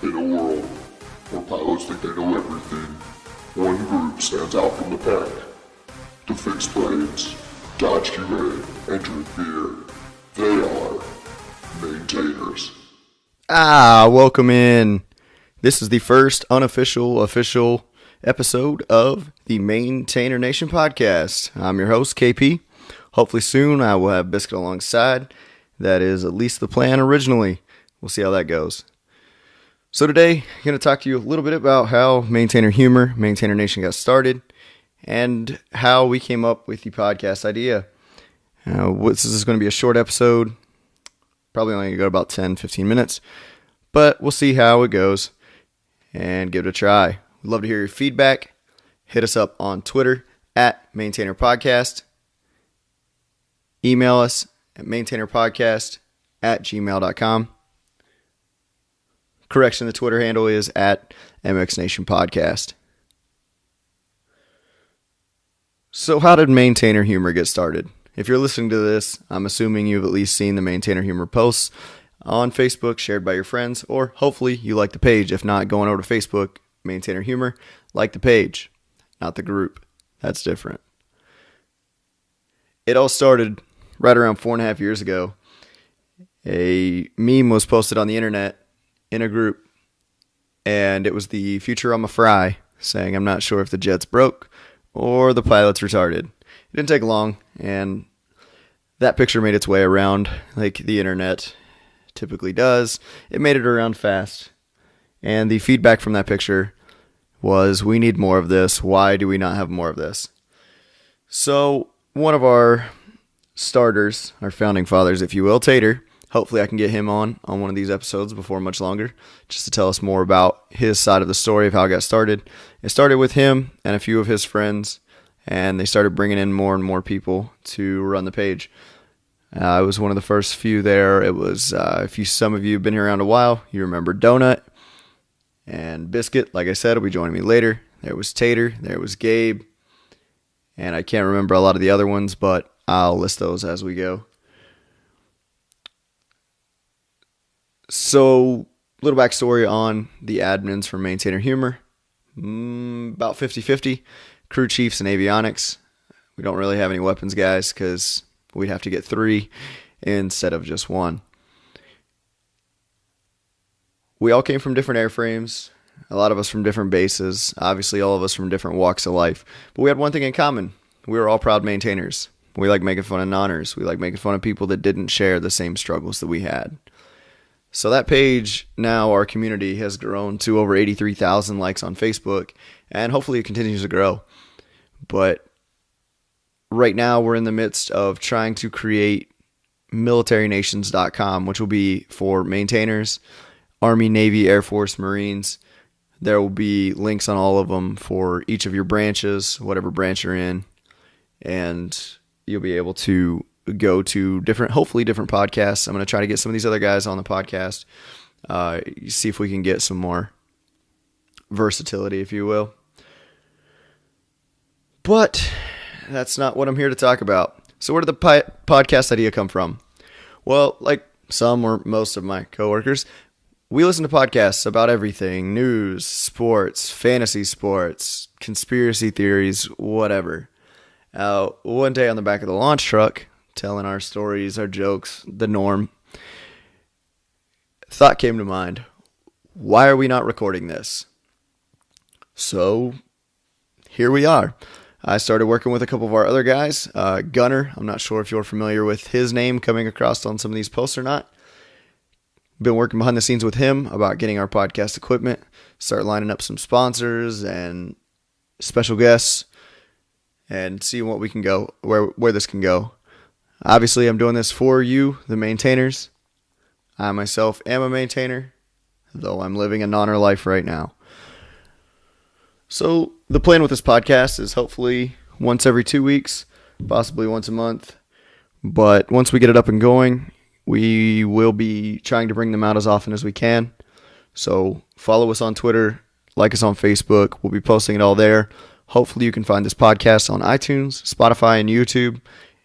In a world where pilots think they know everything, one group stands out from the pack. To fix brains, dodge QA, and drink beer. They are maintainers. Welcome in. This is the first unofficial official episode of the Maintainer Nation podcast. I'm your host, KP. Hopefully soon I will have Biscuit alongside. That is at least the plan originally. We'll see how that goes. So today, I'm going to talk to you a little bit about how Maintainer Humor, Maintainer Nation got started, and how we came up with the podcast idea. This is going to be a short episode, probably only going to go about 10-15 minutes, but we'll see how it goes and give it a try. We'd love to hear your feedback. Hit us up on Twitter at Maintainer Podcast. Email us at maintainerpodcast@gmail.com. Correction, the Twitter handle is at MX Nation Podcast. So how did Maintainer Humor get started? If you're listening to this, I'm assuming you've at least seen the Maintainer Humor posts on Facebook shared by your friends, or hopefully you like the page. If not, going over to Facebook, Maintainer Humor, like the page, not the group. That's different. It all started right around 4.5 years ago. A meme was posted on the internet in a group, and it was the Futurama Fry saying, "I'm not sure if the jet's broke or the pilot's retarded." It didn't take long, and that picture made its way around like the internet typically does. It made it around fast, and the feedback from that picture was, "We need more of this. Why do we not have more of this?" So one of our starters, our founding fathers, if you will, Tater, hopefully I can get him on one of these episodes before much longer, just to tell us more about his side of the story of how it got started. It started with him and a few of his friends, and they started bringing in more and more people to run the page. I was one of the first few there. It was, some of you have been here around a while, you remember Donut and Biscuit, like I said, will be joining me later. There was Tater, there was Gabe, and I can't remember a lot of the other ones, but I'll list those as we go. So, little backstory on the admins for Maintainer Humor. About 50-50. Crew chiefs and avionics. We don't really have any weapons guys because we'd have to get 3 instead of just 1. We all came from different airframes. A lot of us from different bases. Obviously, all of us from different walks of life. But we had one thing in common. We were all proud maintainers. We like making fun of nonners. We like making fun of people that didn't share the same struggles that we had. So that page, now our community has grown to over 83,000 likes on Facebook, and hopefully it continues to grow. But right now we're in the midst of trying to create militarynations.com, which will be for maintainers, Army, Navy, Air Force, Marines. There will be links on all of them for each of your branches, whatever branch you're in, and you'll be able to go to hopefully different podcasts. I'm going to try to get some of these other guys on the podcast, see if we can get some more versatility, if you will. But that's not what I'm here to talk about. So where did the podcast idea come from? Well, like some or most of my coworkers, we listen to podcasts about everything: news, sports, fantasy sports, conspiracy theories, whatever. One day on the back of the launch truck, telling our stories, our jokes, the norm, thought came to mind: why are we not recording this? So here we are. I started working with a couple of our other guys. Gunner, I'm not sure if you're familiar with his name coming across on some of these posts or not. Been working behind the scenes with him about getting our podcast equipment, start lining up some sponsors and special guests, and seeing what we can go, where this can go. Obviously, I'm doing this for you, the maintainers. I myself am a maintainer, though I'm living a nonner life right now. So the plan with this podcast is hopefully once every 2 weeks, possibly once a month. But once we get it up and going, we will be trying to bring them out as often as we can. So follow us on Twitter, like us on Facebook. We'll be posting it all there. Hopefully you can find this podcast on iTunes, Spotify, and YouTube.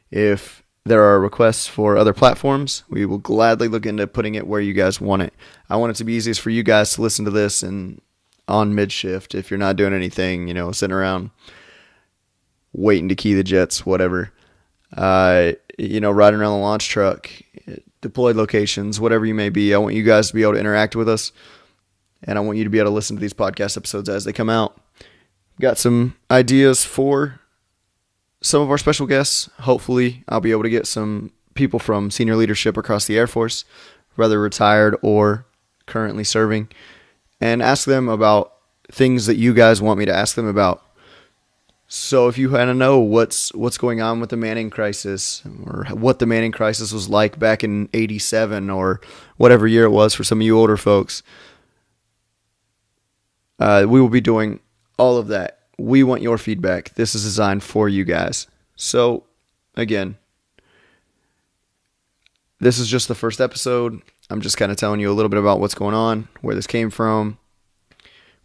If there are requests for other platforms, we will gladly look into putting it where you guys want it. I want it to be easiest for you guys to listen to this and on mid-shift if you're not doing anything, sitting around waiting to key the jets, whatever. Riding around the launch truck, deployed locations, whatever you may be. I want you guys to be able to interact with us, and I want you to be able to listen to these podcast episodes as they come out. Got some ideas for some of our special guests. Hopefully, I'll be able to get some people from senior leadership across the Air Force, whether retired or currently serving, and ask them about things that you guys want me to ask them about. So if you want to know what's going on with the Manning crisis, or what the Manning crisis was like back in '87 or whatever year it was for some of you older folks, we will be doing all of that. We want your feedback. This is designed for you guys. So, again, this is just the first episode. I'm just kind of telling you a little bit about what's going on, where this came from,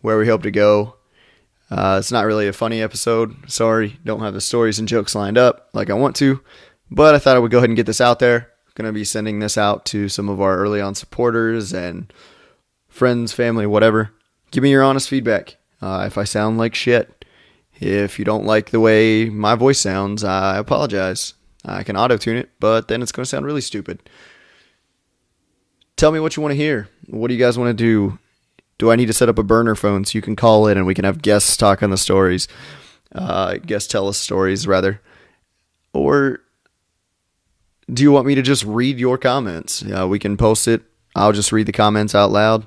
where we hope to go. It's not really a funny episode. Sorry, don't have the stories and jokes lined up like I want to, but I thought I would go ahead and get this out there. Going to be sending this out to some of our early on supporters and friends, family, whatever. Give me your honest feedback. If I sound like shit, if you don't like the way my voice sounds, I apologize. I can auto-tune it, but then it's going to sound really stupid. Tell me what you want to hear. What do you guys want to do? Do I need to set up a burner phone so you can call in and we can have guests talk on the stories? Guests tell us stories, rather. Or do you want me to just read your comments? We can post it. I'll just read the comments out loud.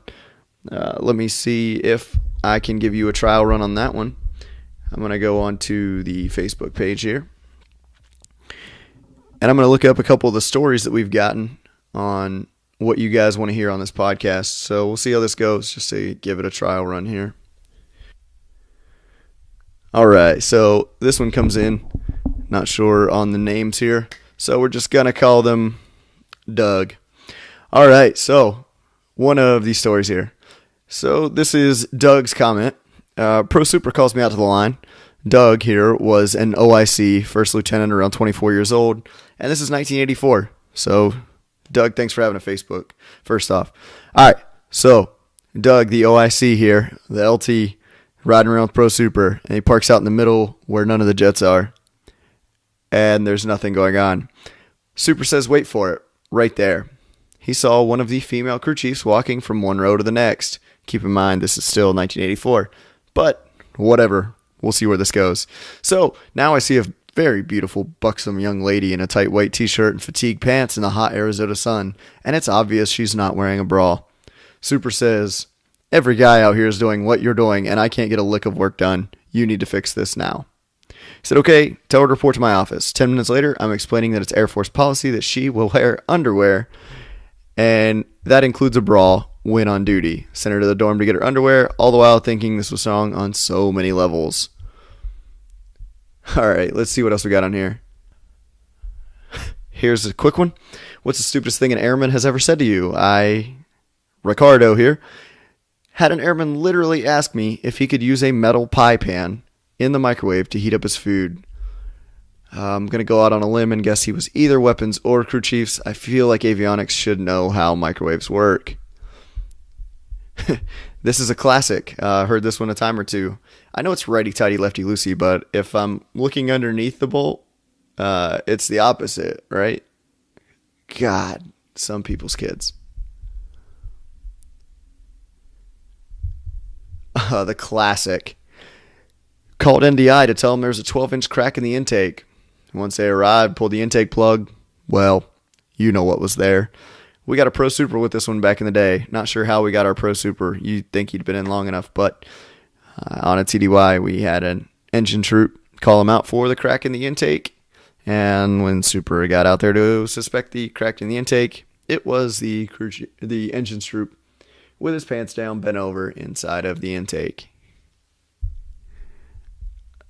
Let me see if I can give you a trial run on that one. I'm going to go on to the Facebook page here. And I'm going to look up a couple of the stories that we've gotten on what you guys want to hear on this podcast. So we'll see how this goes, just to give it a trial run here. All right, so this one comes in. Not sure on the names here. So we're just going to call them Doug. All right, so one of these stories here. So this is Doug's comment. Pro Super calls me out to the line. Doug here was an OIC, first lieutenant, around 24 years old. And this is 1984. So, Doug, thanks for having a Facebook, first off. All right, so Doug, the OIC here, the LT, riding around with Pro Super, and he parks out in the middle where none of the jets are. And there's nothing going on. Super says, wait for it, right there. He saw one of the female crew chiefs walking from one row to the next. Keep in mind, this is still 1984. But, whatever. We'll see where this goes. So, now I see a very beautiful, buxom young lady in a tight white t-shirt and fatigue pants in the hot Arizona sun, and it's obvious she's not wearing a bra. Super says, every guy out here is doing what you're doing, and I can't get a lick of work done. You need to fix this now. He said, okay, tell her to report to my office. 10 minutes later, I'm explaining that it's Air Force policy that she will wear underwear, and that includes a bra when on duty. Sent her to the dorm to get her underwear, all the while thinking this was wrong on so many levels. All right, let's see what else we got on here. Here's a quick one. What's the stupidest thing an airman has ever said to you? Ricardo here, had an airman literally ask me if he could use a metal pie pan in the microwave to heat up his food. I'm going to go out on a limb and guess he was either weapons or crew chiefs. I feel like avionics should know how microwaves work. This is a classic. Heard this one a time or two. I know it's righty-tighty, lefty-loosey, but if I'm looking underneath the bolt, it's the opposite, right? God, some people's kids. The classic. Called NDI to tell them there's a 12-inch crack in the intake. Once they arrived, pulled the intake plug. Well, you know what was there. We got a Pro Super with this one back in the day. Not sure how we got our Pro Super. You'd think he'd been in long enough, but on a TDY, we had an engine troop call him out for the crack in the intake. And when Super got out there to suspect the crack in the intake, it was the engine troop with his pants down, bent over inside of the intake.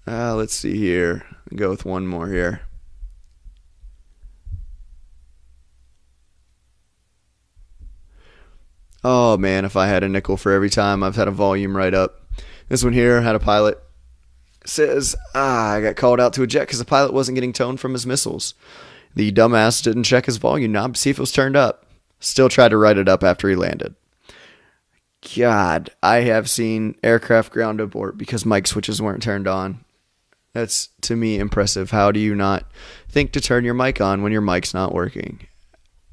Let's see here. Go with one more here. Oh man, if I had a nickel for every time I've had a volume right up. This one here had a pilot. Says, I got called out to eject because the pilot wasn't getting tone from his missiles. The dumbass didn't check his volume knob to see if it was turned up. Still tried to write it up after he landed. God, I have seen aircraft ground abort because mic switches weren't turned on. That's, to me, impressive. How do you not think to turn your mic on when your mic's not working?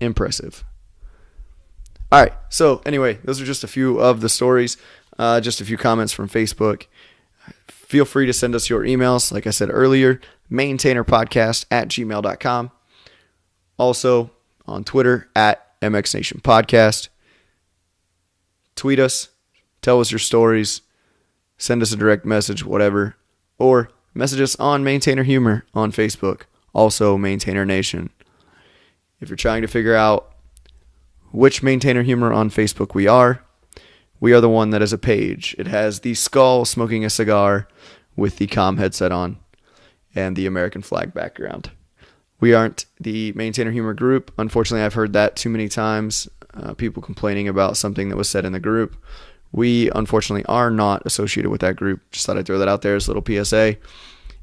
Impressive. All right, so anyway, those are just a few of the stories, just a few comments from Facebook. Feel free to send us your emails, like I said earlier, maintainerpodcast@gmail.com. Also on Twitter @MXNationPodcast. Tweet us, tell us your stories, send us a direct message, whatever, or message us on Maintainer Humor on Facebook, also Maintainer Nation. If you're trying to figure out which Maintainer Humor on Facebook we are the one that has a page. It has the skull smoking a cigar with the comm headset on and the American flag background. We aren't the Maintainer Humor group. Unfortunately, I've heard that too many times. People complaining about something that was said in the group. We, unfortunately, are not associated with that group. Just thought I'd throw that out there as a little PSA.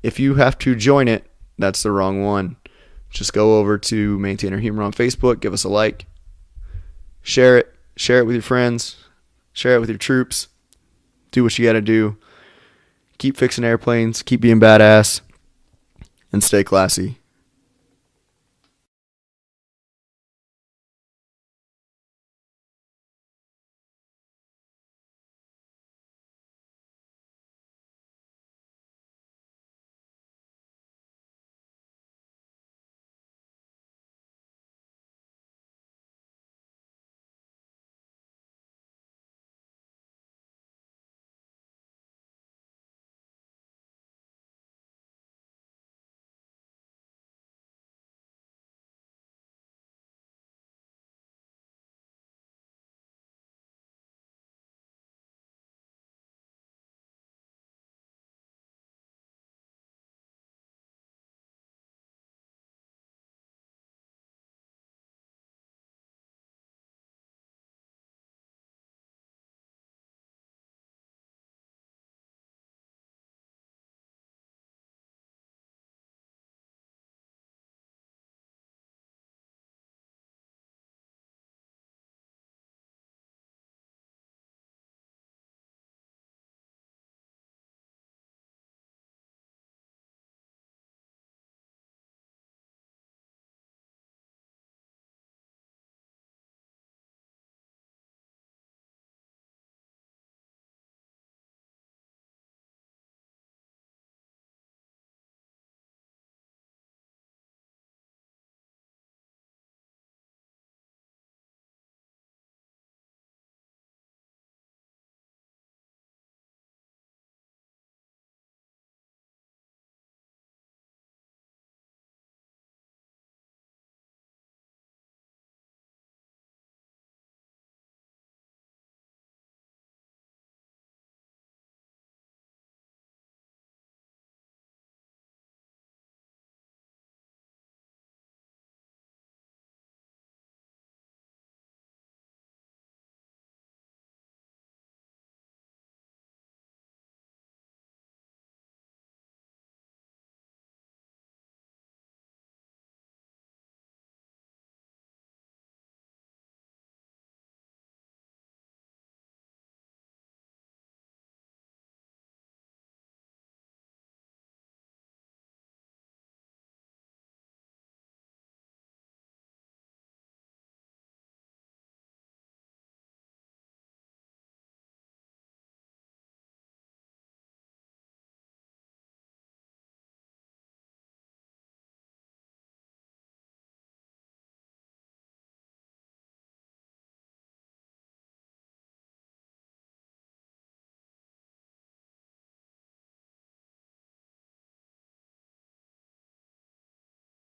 If you have to join it, that's the wrong one. Just go over to Maintainer Humor on Facebook. Give us a like. Share it. Share it with your friends. Share it with your troops. Do what you got to do. Keep fixing airplanes. Keep being badass. And stay classy.